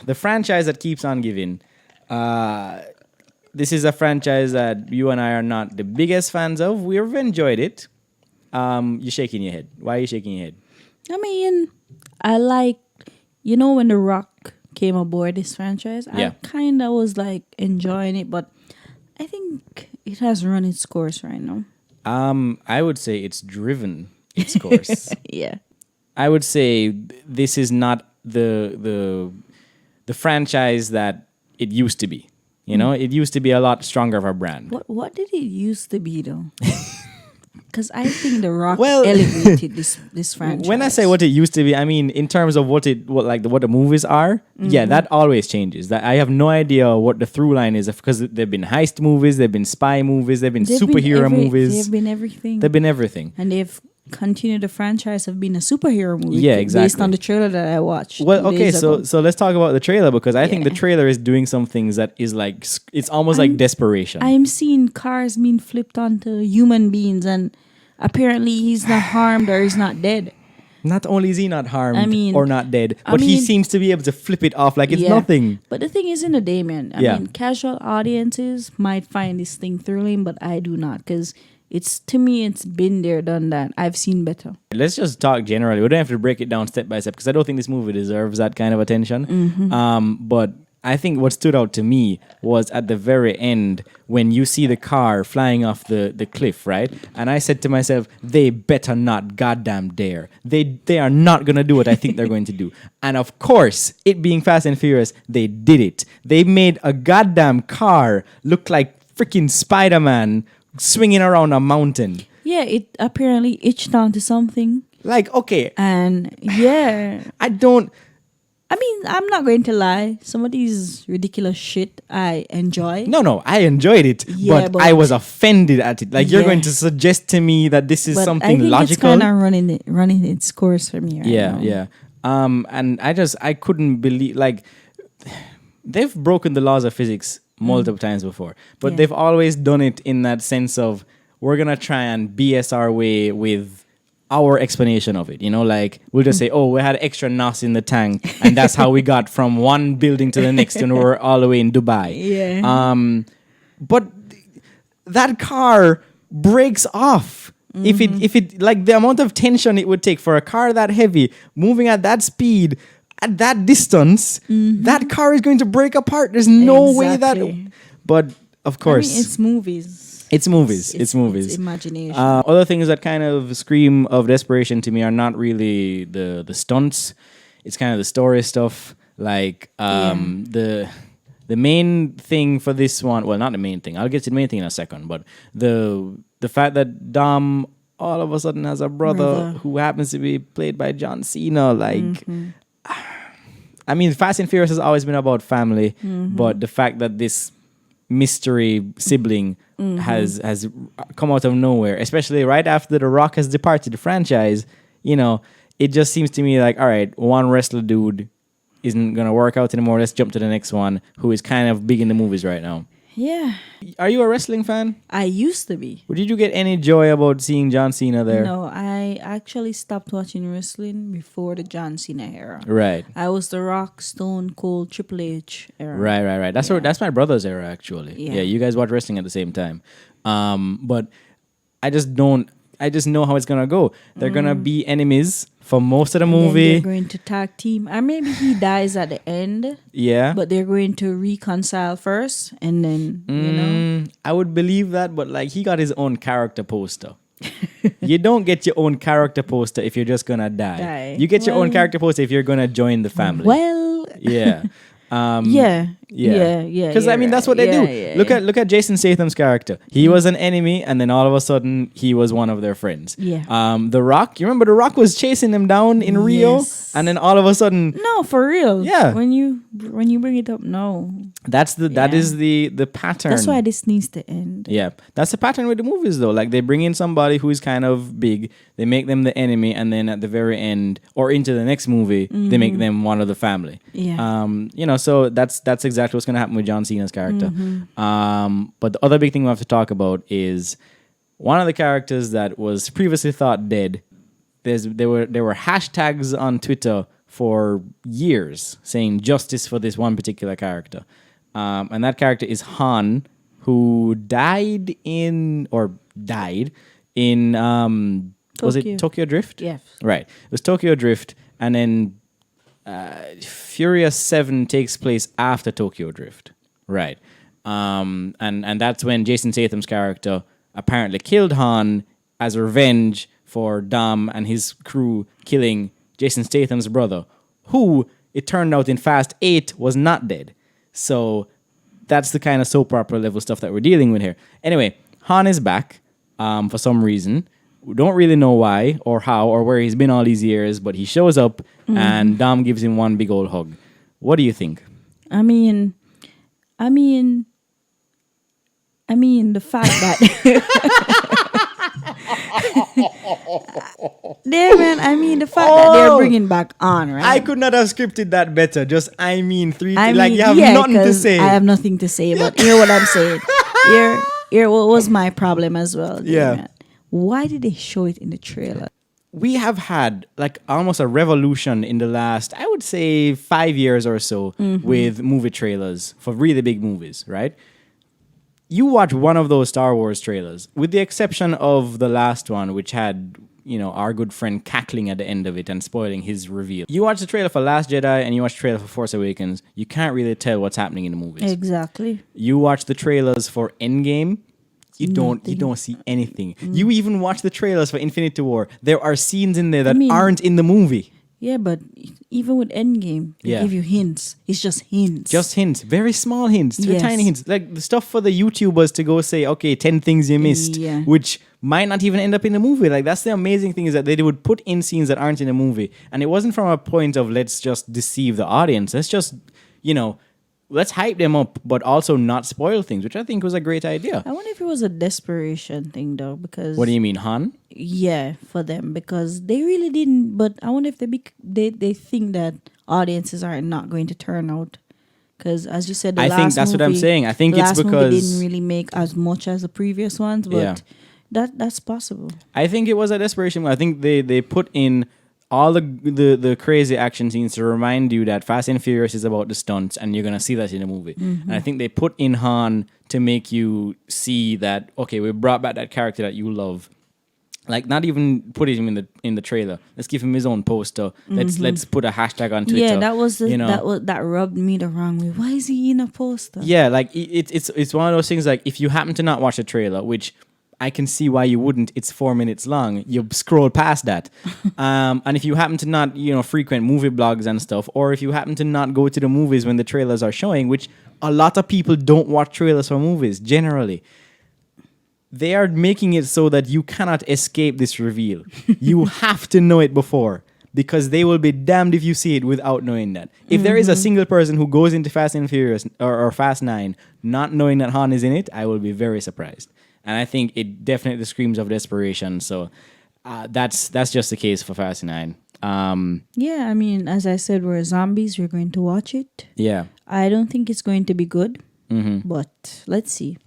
The franchise that keeps on giving. This is a franchise that you and I are not the biggest fans of. We've enjoyed it. You're shaking your head. Why are you shaking your head? I mean, I like, when The Rock came aboard this franchise, Yeah. I kind of was like enjoying it, but I think it has run its course right now. I would say it's driven its course. Yeah. I would say this is not the franchise that it used to be. It used to be a lot stronger of a brand. What did it used to be though? Because I think The Rock Well- elevated this franchise. When I say what it used to be, I mean in terms of what the movies are. Yeah, that always changes. That I have no idea what the through line is because there've been heist movies, there've been spy movies, there've been superhero movies. They've been everything. They've been everything. And they've continued the franchise of being a superhero movie. Yeah, Based exactly. on the trailer that I watched. Well, 2 okay, days ago. so let's talk about the trailer because I think the Yeah. trailer is doing some things that is like it's almost like desperation. I'm seeing cars being flipped onto human beings, and apparently he's not harmed or he's not dead. Not only is he not harmed I mean- or not dead, I but he mean- seems to be able to flip it off like it's Yeah. nothing. But the thing is, in the day, man, I Yeah. mean, casual audiences might find this thing thrilling, but I do not, because to me, it's been there, done that. I've seen better. Let's just talk generally. We don't have to break it down step by step because I don't think this movie deserves that kind of attention. But I think what stood out to me was at the very end when you see the car flying off the cliff, right? And I said to myself, they better not goddamn dare. They are not going to do what I think they're going to do. And of course, it being Fast and Furious, they did it. They made a goddamn car look like freaking Spider-Man swinging around a mountain. Yeah, it apparently itched onto something. Like, okay, And yeah, I don't... I mean, I'm not going to lie. Some of these ridiculous shit I enjoy. No, I enjoyed it, Yeah, but I was offended at it. Like, you're Yeah. going to suggest to me that this is But something I think logical? it's kind of running its course for me right now. Yeah. And I couldn't believe, like, they've broken the laws of physics multiple times before, but Yeah. they've always done it in that sense of we're gonna try and BS our way with our explanation of it. Like we'll just say, oh, we had extra NOS in the tank, and that's how we got from one building to the next, and we're all the way in Dubai. Yeah. But that car breaks off. If it like the amount of tension it would take for a car that heavy moving at that speed at that distance, that car is going to break apart. There's no way that. Exactly. But of I course, mean, it's movies. it's movies. It's movies. It's imagination. Other things that kind of scream of desperation to me are not really the stunts. It's kind of the story stuff. Like the main thing for this one. Well, not the main thing. I'll get to the main thing in a second. But the fact that Dom all of a sudden has a brother who happens to be played by John Cena. Like, I mean, Fast and Furious has always been about family, but the fact that this mystery sibling has come out of nowhere, especially right after The Rock has departed the franchise, it just seems to me like, all right, one wrestler dude isn't gonna work out anymore. Let's jump to the next one, who is kind of big in the movies right now. yeah. Are you a wrestling fan? I used to be. Did you get any joy about seeing John Cena there? No, I actually stopped watching wrestling before the John Cena era. Right. I was the Rock, Stone Cold, Triple H era. Right. That's my brother's era actually. Yeah. Yeah, you guys watch wrestling at the same time. But I just know how it's gonna go. They're gonna be enemies for most of the And then movie. they're going to tag team. Or maybe he dies at the end, Yeah. but they're going to reconcile first, and then, I would believe that, but like he got his own character poster. You don't get your own character poster if you're just gonna die. You get your own Well- character poster if you're gonna join the family. Well, Yeah. yeah. Because I mean that's what they do. Look at Jason Statham's character. He was an enemy, and then all of a sudden he was one of their friends. Yeah. The Rock. You remember The Rock was chasing them down in Rio, Yes. and then all of a sudden No, for real. Yeah. When you bring it up, no. that is the pattern. That's why this needs to end. Yeah, that's the pattern with the movies though. Like they bring in somebody who is kind of big, they make them the enemy, and then at the very end or into the next movie, they make them one of the family. Yeah. So that's exactly what's gonna happen with John Cena's character. But the other big thing we have to talk about is one of the characters that was previously thought dead. There were hashtags on Twitter for years, saying justice for this one particular character. And that character is Han, who died in was it Tokyo Drift? Yes. Right. It was Tokyo Drift, and then Furious 7 takes place after Tokyo Drift. Right. And that's when Jason Statham's character apparently killed Han as revenge for Dom and his crew killing Jason Statham's brother, who it turned out in Fast 8 was not dead. So that's the kind of soap opera level stuff that we're dealing with here. Anyway, Han is back for some reason. We don't really know why or how or where he's been all these years, but he shows up and Dom gives him one big old hug. What do you think? I mean, the fact that the fact that they're bringing back on, right? I could not have scripted that better. Just you have yeah, nothing to say. I have nothing to say, but hear what I'm saying. Here what was my problem as well. Yeah. Why did they show it in the trailer? We have had like almost a revolution in the last, I would say, 5 years or so with movie trailers for really big movies, right? You watch one of those Star Wars trailers, with the exception of the last one, which had, our good friend cackling at the end of it and spoiling his reveal. You watch the trailer for Last Jedi and you watch the trailer for Force Awakens, you can't really tell what's happening in the movies. Exactly. You watch the trailers for Endgame, you don't see anything. You even watch the trailers for Infinity War. There are scenes in there that aren't in the movie. Yeah, but even with Endgame, they give you hints. It's just hints. Just hints. Very small hints. Yes. Tiny hints. Like the stuff for the YouTubers to go say, okay, 10 things you missed, which might not even end up in the movie. Like that's the amazing thing, is that they would put in scenes that aren't in the movie. And it wasn't from a point of let's just deceive the audience. Let's just, let's hype them up, but also not spoil things, which I think was a great idea. I wonder if it was a desperation thing, though, because... What do you mean, Han? Yeah, for them, because they really didn't... But I wonder if they think that audiences are not going to turn out. Because, as you said, I think that's what I'm saying. I think it's because... The last movie didn't really make as much as the previous ones, but that's possible. I think it was a desperation. I think they put in all the crazy action scenes to remind you that Fast and Furious is about the stunts, and you're going to see that in the movie. And I think they put in Han to make you see that, okay, we brought back that character that you love. Like, not even put him in the trailer. Let's give him his own poster. Let's put a hashtag on Twitter. Yeah, that was that rubbed me the wrong way. Why is he in a poster? Yeah, like it's one of those things. Like, if you happen to not watch the trailer, which I can see why you wouldn't. It's 4 minutes long. You scroll past that. And if you happen to not, frequent movie blogs and stuff, or if you happen to not go to the movies when the trailers are showing, which a lot of people don't watch trailers for movies generally, they are making it so that you cannot escape this reveal. You have to know it before, because they will be damned if you see it without knowing that. If there is a single person who goes into Fast and Furious or Fast 9 not knowing that Han is in it, I will be very surprised. And I think it definitely screams of desperation. So that's just the case for Fast 9. Yeah, I mean, as I said, we're zombies. We're going to watch it. Yeah. I don't think it's going to be good, but let's see.